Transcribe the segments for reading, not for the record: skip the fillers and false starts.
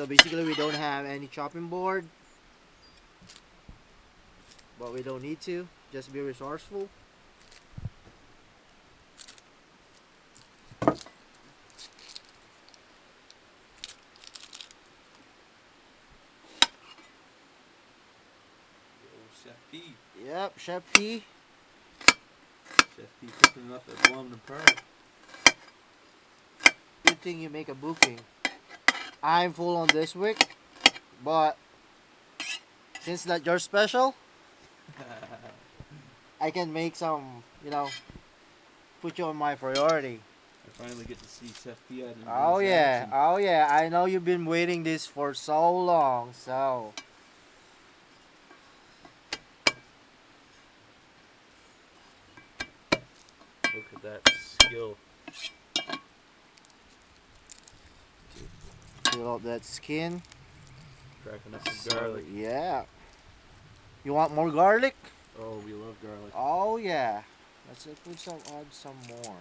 So basically we don't have any chopping board, but we don't need to. Just be resourceful. Chef P. Yep, Chef P. Chef P cooking up at Blum and Pearl. Good thing you make a booking. I'm full on this week, but since that you're special, I can make some, put you on my priority. I finally get to see Chef P out in Oh his yeah, action. oh yeah. I know you've been waiting this for so long, so. Look at that skill. Peel out that skin. Cracking up some garlic. Yeah. You want more garlic? Oh, we love garlic. Oh yeah. Let's add some more.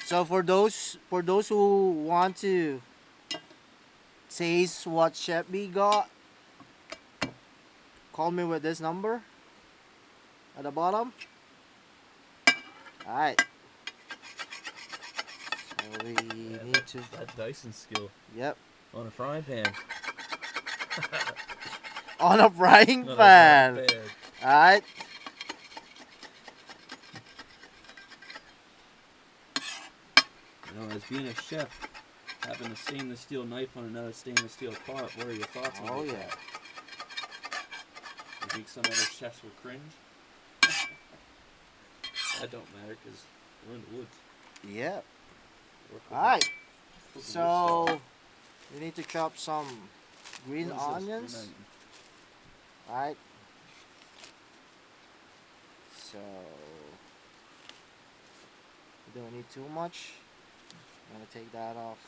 So for those who want to taste what Chef B got, call me with this number at the bottom. Alright. So we need to. That Dyson skill. Yep. On a frying pan. On a frying pan. Alright. As being a chef, having a stainless steel knife on another stainless steel pot, what are your thoughts on that? Oh yeah. You think some other chefs will cringe? That don't matter because we're in the woods. Yep. We're Alright. cooking So wood we need to chop some green style. What is this? onions. Green onion. Alright. So we don't need too much. I'm gonna take that off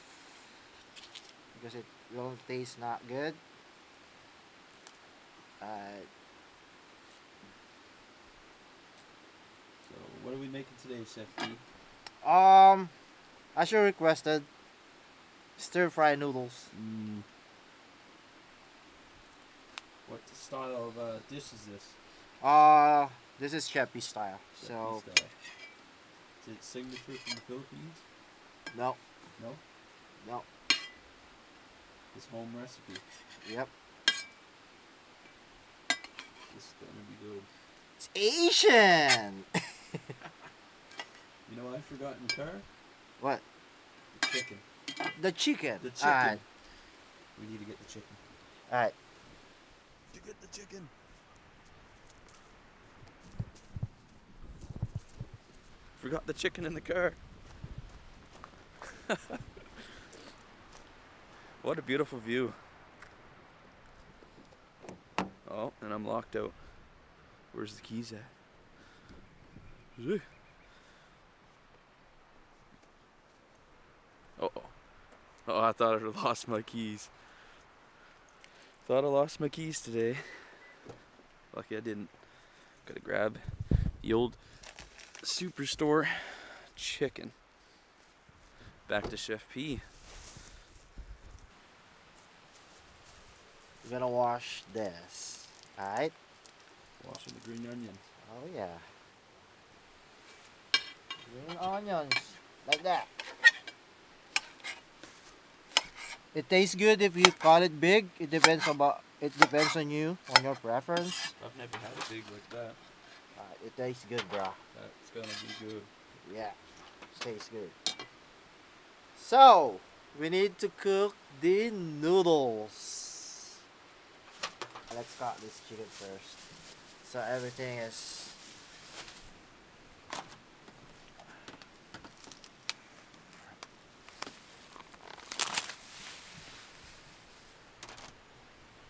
because it will taste not good. Alright. So what are we making today, Chef P? As you requested, stir fry noodles. What style of dish is this? This is Chef B style. Chef So P style. Is it signature from the Philippines? no, No? no. It's home recipe. Yep. This is gonna be good. It's Asian. You know what I forgot in the car? What? The chicken. The chicken. The chicken. Alright. We need to get the chicken. Alright. To get the chicken. Forgot the chicken in the car. What a beautiful view. Oh, and I'm locked out. Where's the keys at? Uh-oh. Oh, I thought I lost my keys. Thought I lost my keys today. Lucky I didn't. Gotta grab the old Superstore chicken. Back to Chef P. We're gonna wash this. Alright? Washing the green onions. Oh yeah. Green onions. Like that. It tastes good if you cut it big. It depends on you, on your preference. I've never had it big like that. It tastes good, bro. That's gonna be good. Yeah. It tastes good. So, we need to cook the noodles. Let's cut this chicken first. So everything is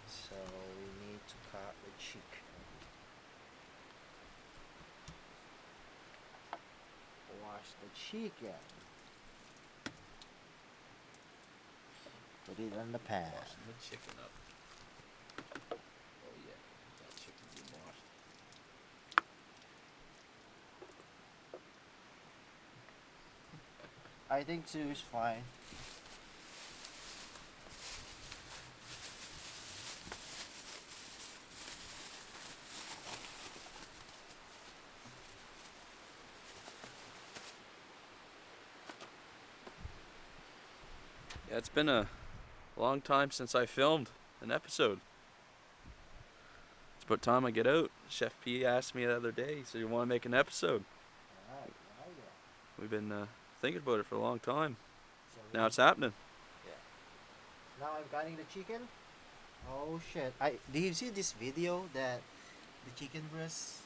so we need to cut the chicken. Wash the chicken. Put it in the pan. Washing the chicken up. Oh yeah, that chicken being washed. I think 2 is fine. Yeah, it's been a long time since I filmed an episode. It's about time I get out. Chef P asked me the other day, so you want to make an episode? Alright, We've been thinking about it for a long time. so Now it's happening. now I'm cutting the chicken. Oh shit! Do you see this video that the chicken breast?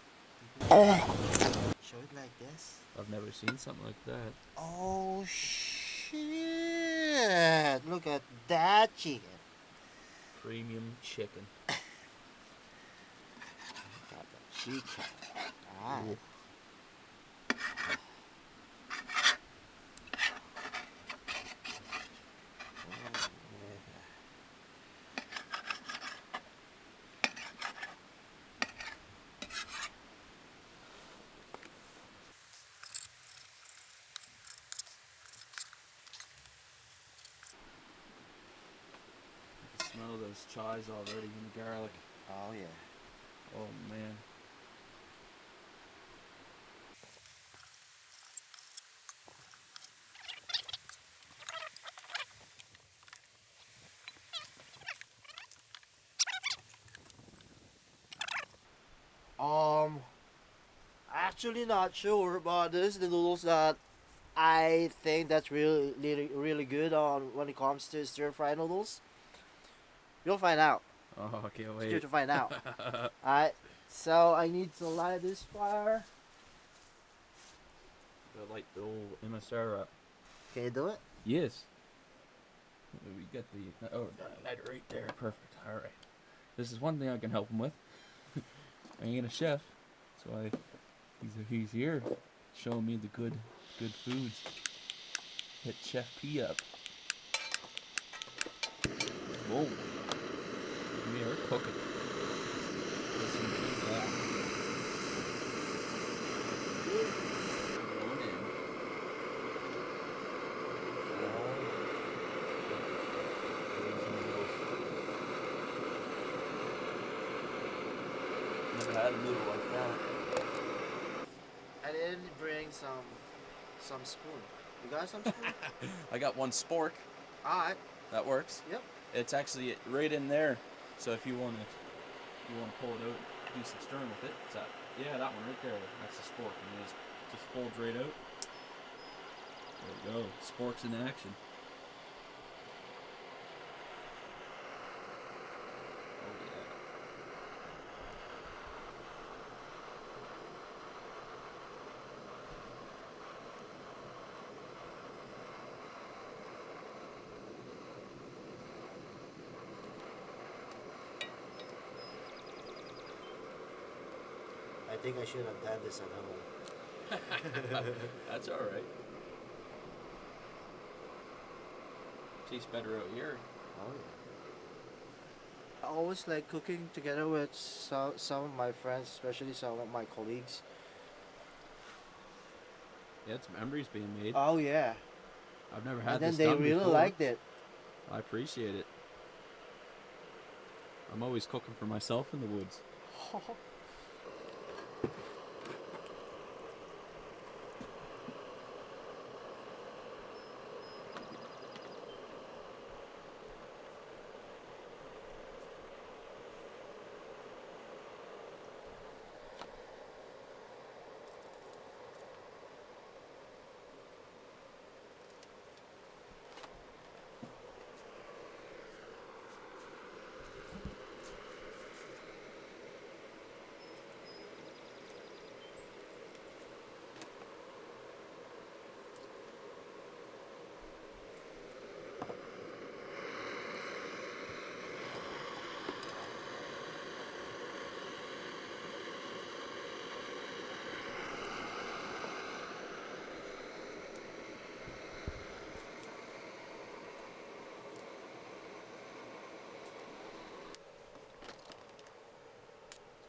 Show it like this. I've never seen something like that. Oh shit! Look at that chicken. Premium chicken. Got the chicken. Alright. Smell those chives already in the garlic. Oh yeah. Oh man. Actually not sure, but this is the noodles that I think that's really good on when it comes to stir fry noodles. You'll find out. Oh, I can't It's good wait. to find out. Alright, so I need to light this fire. Got like the old MSR up. Can you do it? Yes. We got the lighter right there. Perfect. All right. This is one thing I can help him with. I ain't a chef, so he's here, showing me the good foods. Hit Chef P up. Whoa. We are cooking. Listen to that. Going in. Never had a noodle like that. I didn't bring some spoon. You got some spoon? I got one spork. Alright. That works. Yep. It's actually right in there. So if you want to pull it out, do some stirring with it. It's that. Yeah, that one right there. That's the spork, and it just folds right out. There we go. Spork's in action. Oh yeah. I think I should have done this at home. That's all right. Tastes better out here. Oh yeah. I always like cooking together with some of my friends, especially some of my colleagues. Yeah, it's memories being made. Oh yeah. I've never had And then this they done really before. liked it. I appreciate it. I'm always cooking for myself in the woods.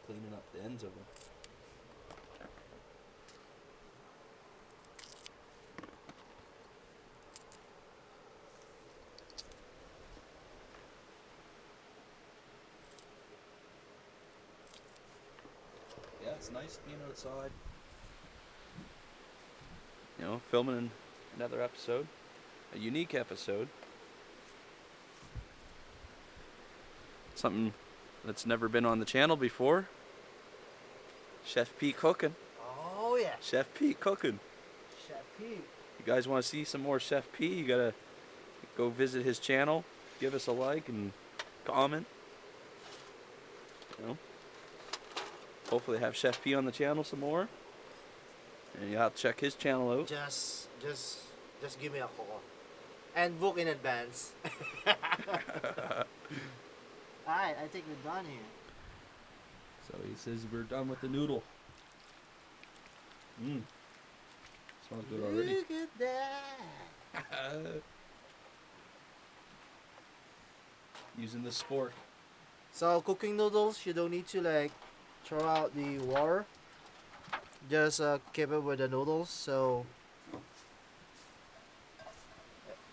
Cleaning up the ends of them. It's nice being outside. You know, filming another episode. A unique episode. Something that's never been on the channel before. Chef Pete cooking. Oh yeah. Chef Pete cooking. Chef Pete. You guys want to see some more Chef Pete? You gotta go visit his channel. Give us a like and comment. You know. Hopefully have Chef P on the channel some more. And you'll have to check his channel out. Just give me a call. And book in advance. Alright, I think we're done here. So he says we're done with the noodle. Smells good already. Look at that. Using the spork. So cooking noodles, you don't need to like throw out the water. Just keep it with the noodles, so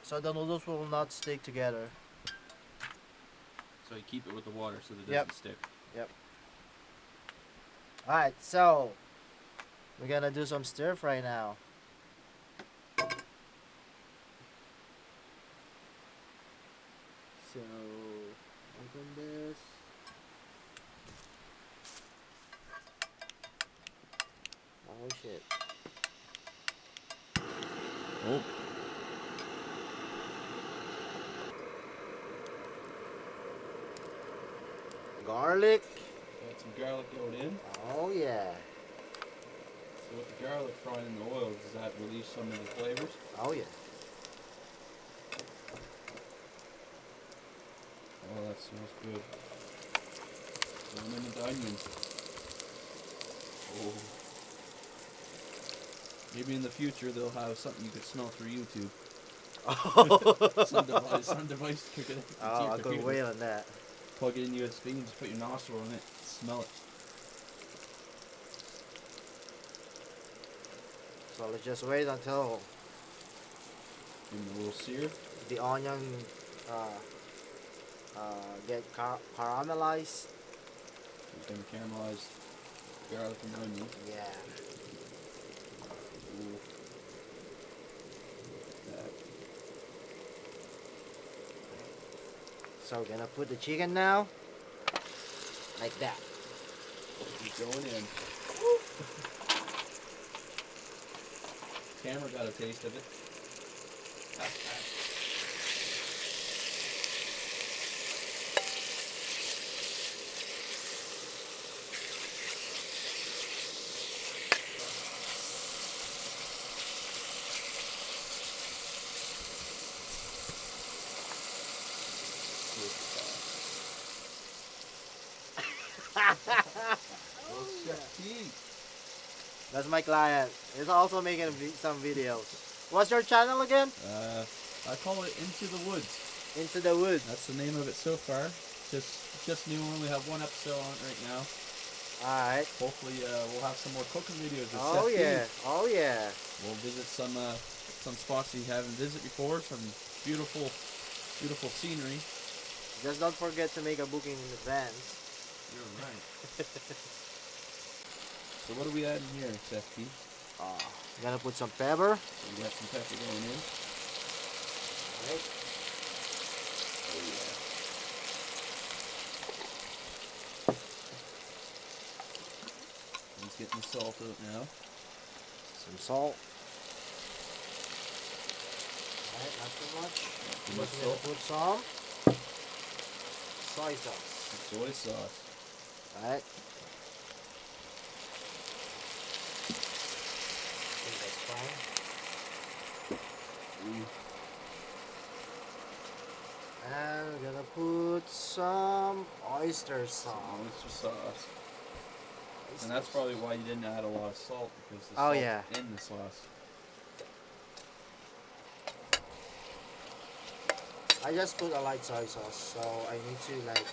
the noodles will not stick together. So you keep it with the water so that it Yep. doesn't stick. Yep. Alright, so we're gonna do some stir fry now. So open this. Oh shit. Oh. Garlic. Got some garlic going in. Oh yeah. So with the garlic frying in the oil, does that release some of the flavors? Oh yeah. Oh, that smells good. Throwing in the onions. Oh. Maybe in the future they'll have something you could smell through YouTube. some device to cook it. Oh, I could wait on that. Plug it in USB and just put your nostril in it. Smell it. So let's just wait until Give it a little sear. the onion get caramelized. It's going to caramelize garlic and onion. Yeah. Ooh. That. So we're gonna put the chicken now, like that. Keep going in. Camera got a taste of it. That's my client. He's also making some videos. What's your channel again? I call it Into the Woods. Into the Woods. That's the name of it so far. Just new one. We have one episode on it right now. Alright. Hopefully we'll have some more cooking videos. With Oh Chef yeah. P. Oh yeah. We'll visit some spots we haven't visited before. Some beautiful scenery. Just don't forget to make a booking in advance. You're right. So what are we adding here, Chef P? Gonna put some pepper. We got some pepper going in. Right. Oh yeah. He's getting the salt out now. Some salt. Alright, not too much. Too much We're gonna salt. put some soy sauce. Soy sauce. Alright. I think that's fine. Ooh. And we're gonna put some oyster sauce. Some oyster sauce. And that's probably why you didn't add a lot of salt, because the Oh, salt's yeah. in the sauce. I just put a light soy sauce, so I need to like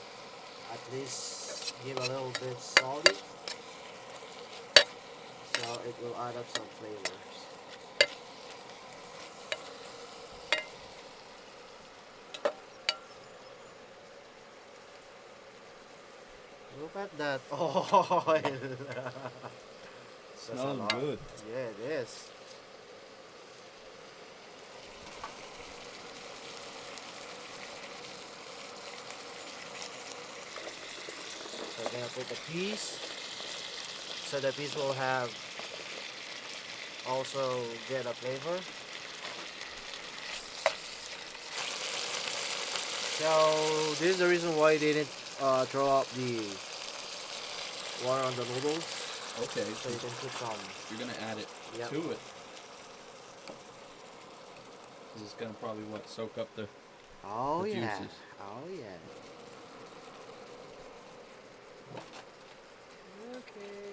at least give a little bit salty, so it will add up some flavors. Look at that oil. That's a Smells lot. good. Yeah, it is. So we're gonna put the peas. So the peas will have also get a flavor. So this is the reason why they didn't throw out the water on the noodles. Okay, So you can put some. you're gonna add it Yep. to it. This is gonna probably soak up the Oh the yeah. juices. Oh yeah. Okay.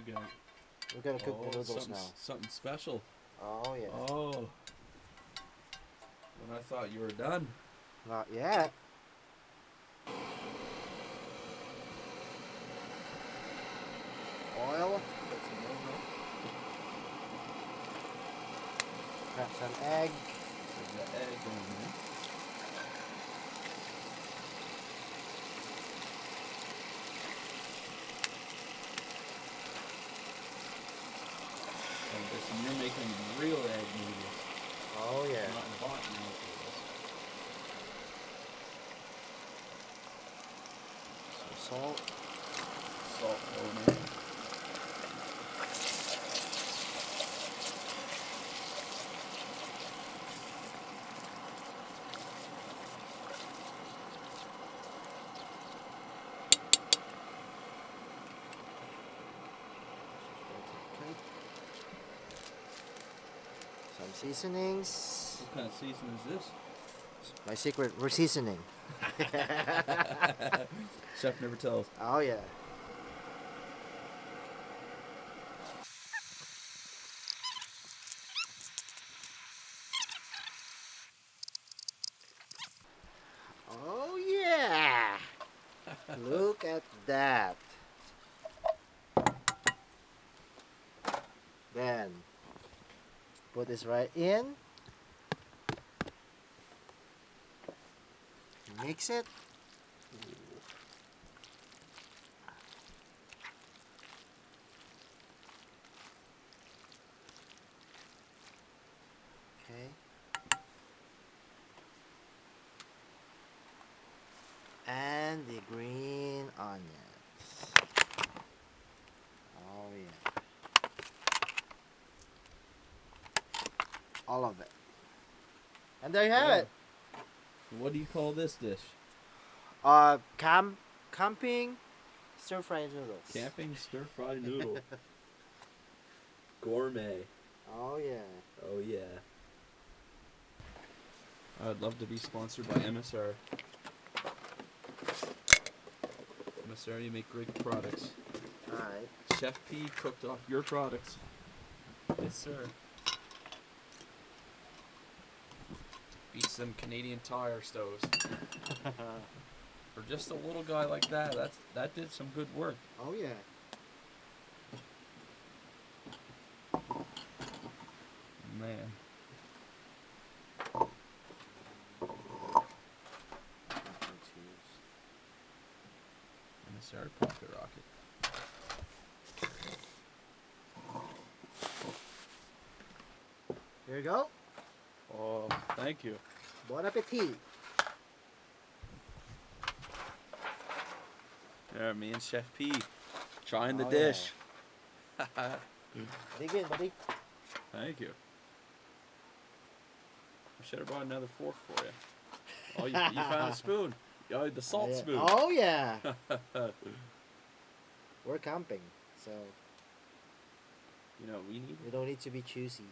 You're gonna We're gonna cook the noodles something, now. something special. Oh yeah. Oh, when I thought you were done. Not yet. Oil. Crack some egg. There's the egg on there. And you're making real egg noodles. Oh yeah. Not bought noodles. Some salt. Salt on there. Some seasonings. What kind of seasoning is this? My secret seasoning. Chef never tells. Oh yeah. Oh yeah. Look at that. Then put this right in. Mix it. Okay. And the green onions. Oh yeah. All of it. And there you have it. What do you call this dish? Camping stir-fried noodles. Camping stir-fried noodle. Gourmet. Oh yeah. Oh yeah. I'd love to be sponsored by MSR. MSR, you make great products. Alright. Chef P cooked off your products. Yes, sir. Beats them Canadian Tire stoves. For just a little guy like that, that did some good work. Oh yeah. Man. MSR Pocket Rocket. Here you go. Oh, thank you. Bon appetit. There, me and Chef P trying the Oh, dish. Dig in, buddy. Thank you. I should have brought another fork for you. Oh, you found a spoon. Oh, the salt Yeah. spoon. Oh yeah. We're camping, so You know, we need we don't need to be choosy.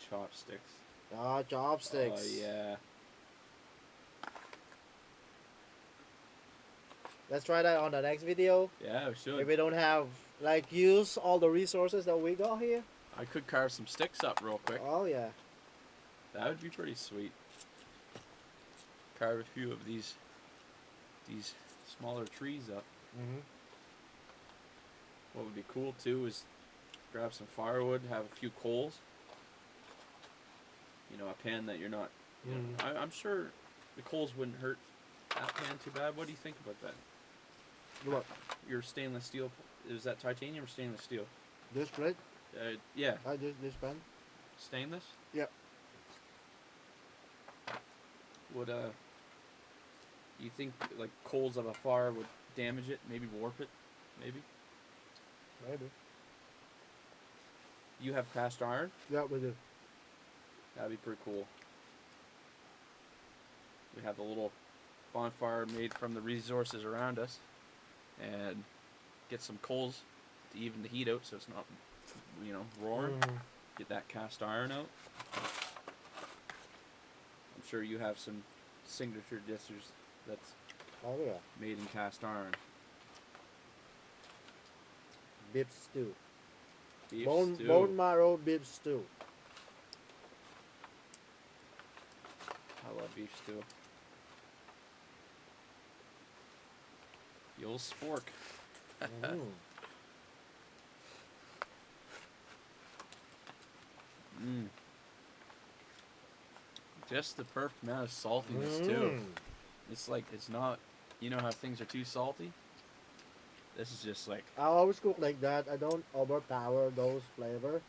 chopsticks. Ah, chopsticks. Oh, yeah. Let's try that on the next video. Yeah, we should. If we don't have, like, use all the resources that we got here. I could carve some sticks up real quick. Oh yeah. That would be pretty sweet. Carve a few of these smaller trees up. Mhm. What would be cool too is grab some firewood, have a few coals. You know, a pan that you're not. You know, I'm sure the coals wouldn't hurt that pan too bad. What do you think about that? What? Your stainless steel. Is that titanium or stainless steel? This plate? Yeah. This pan? Stainless? Yep. Would you think like coals of a fire would damage it? Maybe warp it? Maybe. Maybe. You have cast iron? Yeah, we do. That'd be pretty cool. We have a little bonfire made from the resources around us, and get some coals to even the heat out so it's not, you know, roaring. Get that cast iron out. I'm sure you have some signature dishes that's made in cast iron. Beef stew. Beef stew. Bone marrow beef stew. I love beef stew. The old spork. Just the perfect amount of saltiness too. It's like, it's not, you know how things are too salty? This is just like... I always cook like that. I don't overpower those flavor.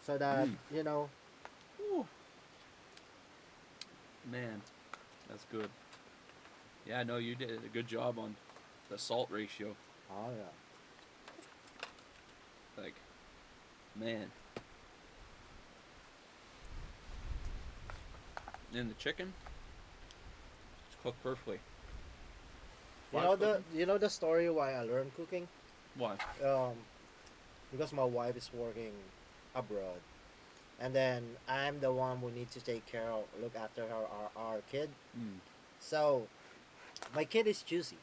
So that, you know... Ooh. Man, that's good. Yeah, no, you did a good job on the salt ratio. Oh, yeah. Like, man. And the chicken, it's cooked perfectly. You know the story why I learned cooking? Why? Because my wife is working abroad, and then I'm the one who needs to look after our kid. So, my kid is choosy.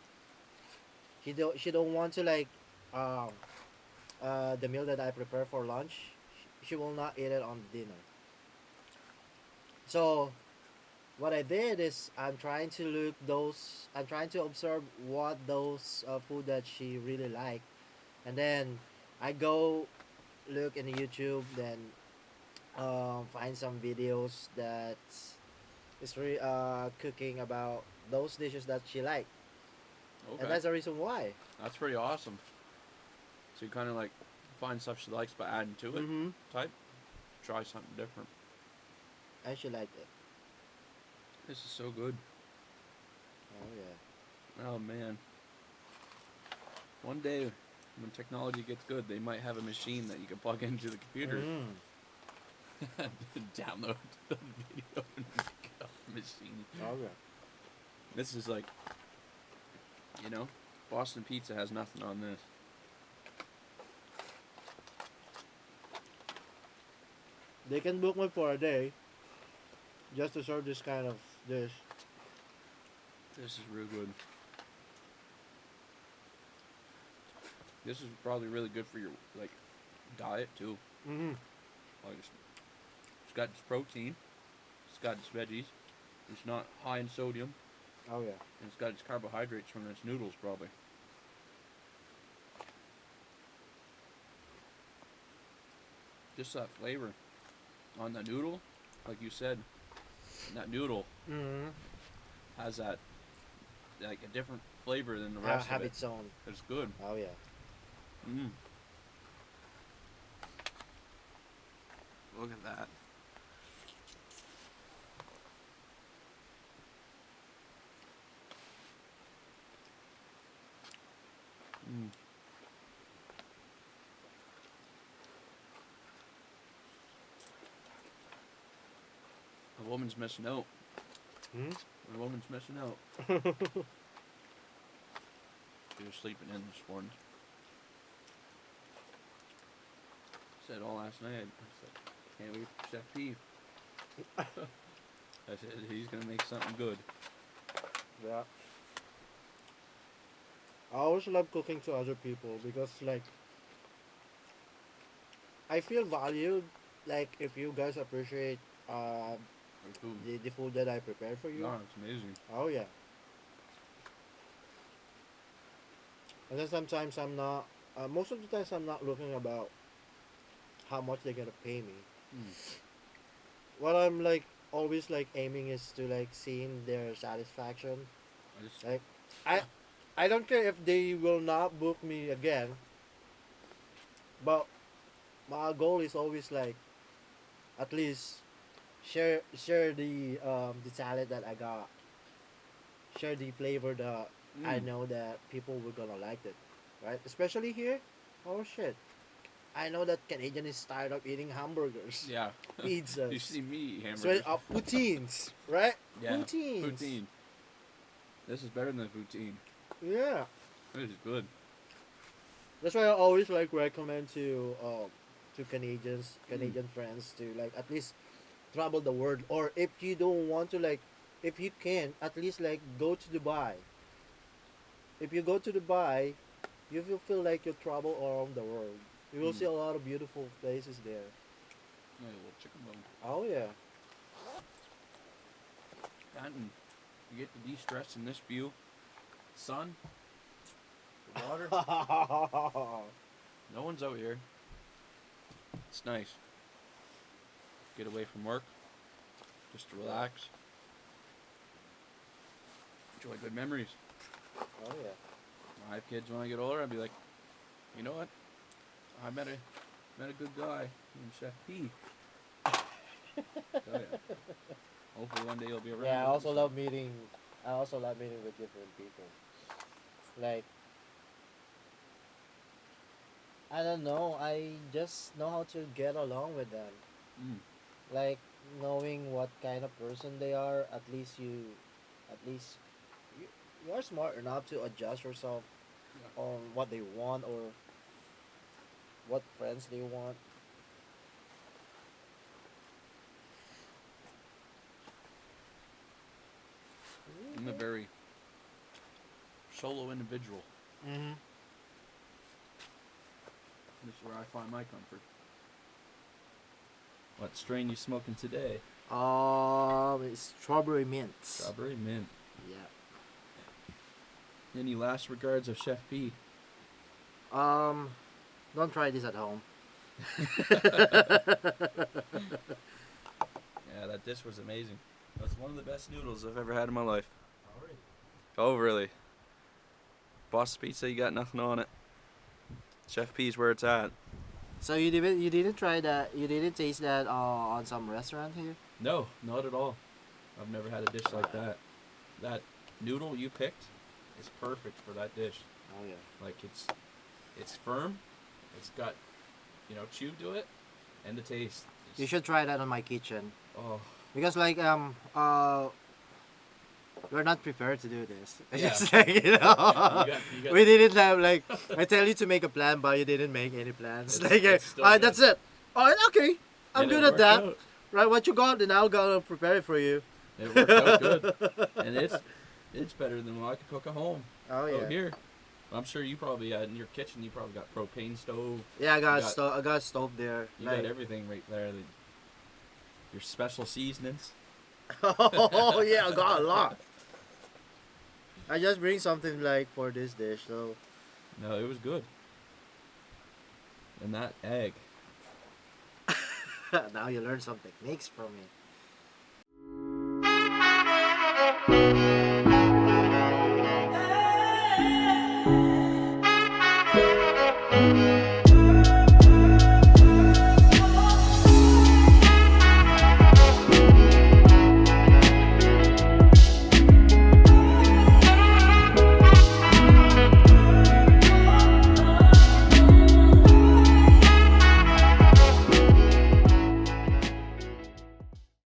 She don't want to like, the meal that I prepare for lunch. She will not eat it on dinner. So, what I did is I'm trying to observe what those food that she really like, and then I go look in YouTube, then find some videos that is cooking about those dishes that she like, Okay. and that's the reason why. That's pretty awesome. So you kind of like find stuff she likes by adding to it, type. Try something different. And she liked it. This is so good. Oh yeah. Oh man. One day, when technology gets good, they might have a machine that you can plug into the computer. Download the video and make a machine. Oh yeah. This is like, you know, Boston Pizza has nothing on this. They can book me for a day just to serve this kind of dish. This is real good. This is probably really good for your like diet too. Like it's got its protein, it's got its veggies, it's not high in sodium, Oh yeah. and it's got its carbohydrates from its noodles probably. Just that flavor on the noodle, like you said, that noodle has that like a different flavor than the rest Have of it. its own. It's good. Oh yeah. Look at that. A woman's missing out. A woman's missing out. She was sleeping in this morning. Said all last night. I said, can't wait for Chef P. I said, he's going to make something good. Yeah. I always love cooking to other people because like I feel valued, like if you guys appreciate the food that I prepared for you. No, it's amazing. Oh yeah. And then sometimes I'm not most of the times I'm not looking about how much they're gonna pay me. Mm. What I'm like always like aiming is to like seeing their satisfaction. I just Like I I don't care if they will not book me again, but my goal is always like at least share the talent that I got, share the flavor that I mm. know that people were gonna like it, right? Especially here. Oh shit! I know that Canadian is tired of eating hamburgers, Yeah. You pizzas, see me eat so, hamburgers. poutines, right? Yeah. Poutines. Poutine. This is better than poutine. Yeah. This is good. That's why I always like recommend to Mm. Canadian friends to like at least travel the world, or if you don't want to like, if you can at least like go to Dubai. If you go to Dubai, you will feel like you travel around the world. You will Mm. see a lot of beautiful places there. Yeah, a little chicken bone. Oh yeah. And you get to de-stress in this view. Sun, the water. No one's out here. It's nice. Get away from work. Just to relax. Enjoy good memories. Oh yeah. When I have kids when I get older, I'd be like, you know what? I met a good guy named Chef P. Oh yeah. Hopefully one day you'll be around. Yeah, I also love meeting with different people. Like I don't know, I just know how to get along with them. Mm. Like knowing what kind of person they are, at least you, you are smart enough to adjust yourself Yeah. on what they want or what friends they want. I'm a very solo individual. Mm-hmm. This is where I find my comfort. What strain you smoking today? It's strawberry mint. Strawberry mint. Yeah. Any last regards of Chef P? Um, don't try this at home. Yeah, that dish was amazing. That's one of the best noodles I've ever had in my life. Oh, really? Boss Pizza, you got nothing on it. Chef P's where it's at. So you didn't try that, you didn't taste that on some restaurant here? No, not at all. I've never had a dish like that. That noodle you picked is perfect for that dish. Oh yeah. Like it's firm. It's got, chew to it, and the taste. You should try that on my kitchen. Oh, Because like we're not prepared to do this. Yeah. It's like, you got we didn't have like I tell you to make a plan, but you didn't make any plans. It's- Like it's still alright, good. that's it. Alright, okay. I'm and good it at that. worked out. Right, what you got, then I'll go prepare it for you. It worked out good, and it's better than what I could cook at home. Oh Out yeah. here, I'm sure you probably in your kitchen. You probably got propane stove. Yeah, I got You got- I got a stove there. You Like, got everything right there. Your special seasonings. oh yeah, I got a lot. I just bring something like for this dish, so No, it was good. And that egg. now you learn some techniques from me.